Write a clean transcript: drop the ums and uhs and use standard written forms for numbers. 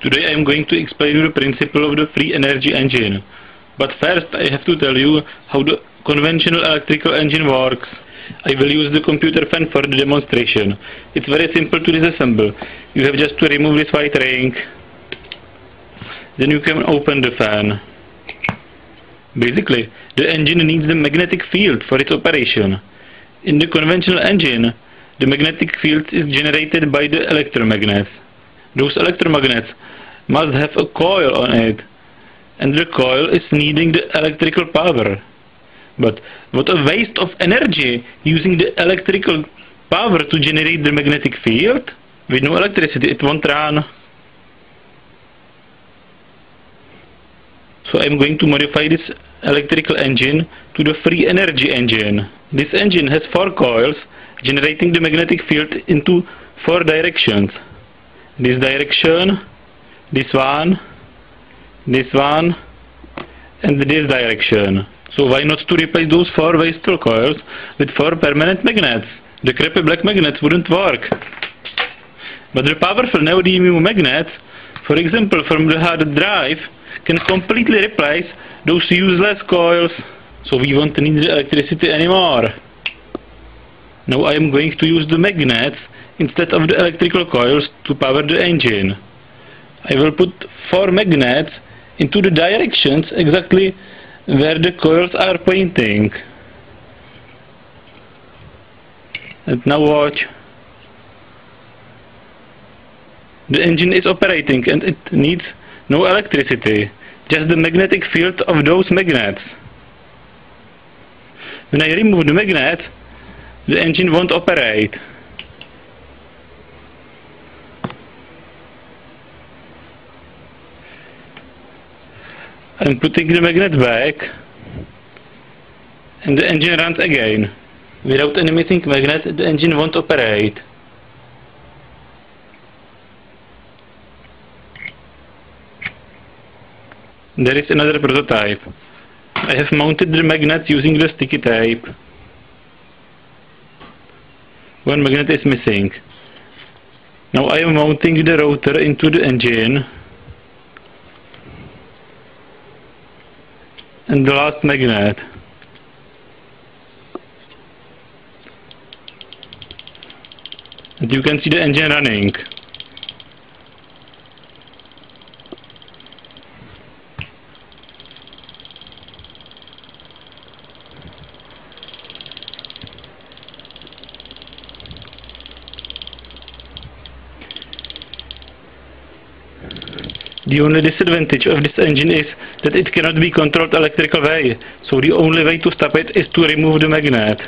Today I am going to explain you the principle of the free energy engine. But first I have to tell you how the conventional electrical engine works. I will use the computer fan for the demonstration. It's very simple to disassemble. You have just to remove this white ring. Then you can open the fan. Basically, the engine needs the magnetic field for its operation. In the conventional engine, the magnetic field is generated by the electromagnets. Those electromagnets must have a coil on it, and the coil is needing the electrical power. But what a waste of energy using the electrical power to generate the magnetic field. With no electricity it won't run. So I'm going to modify this electrical engine to the free energy engine. This engine has 4 coils generating the magnetic field into 4 directions. This direction, this one, and this direction. So why not to replace those 4 wasteful coils with 4 permanent magnets? The crappy black magnets wouldn't work. But the powerful neodymium magnets, for example from the hard drive, can completely replace those useless coils. So we won't need the electricity anymore. Now I am going to use the magnets instead of the electrical coils to power the engine. I will put 4 magnets into the directions exactly where the coils are pointing. And now watch. The engine is operating and it needs no electricity, just the magnetic field of those magnets. When I remove the magnet, the engine won't operate. I'm putting the magnet back, and the engine runs again. Without any missing magnet, the engine won't operate. There is another prototype. I have mounted the magnets using the sticky tape. One magnet is missing. Now I am mounting the rotor into the engine. And the last magnet. And you can see the engine running. The only disadvantage of this engine is that it cannot be controlled electrical way, so the only way to stop it is to remove the magnet.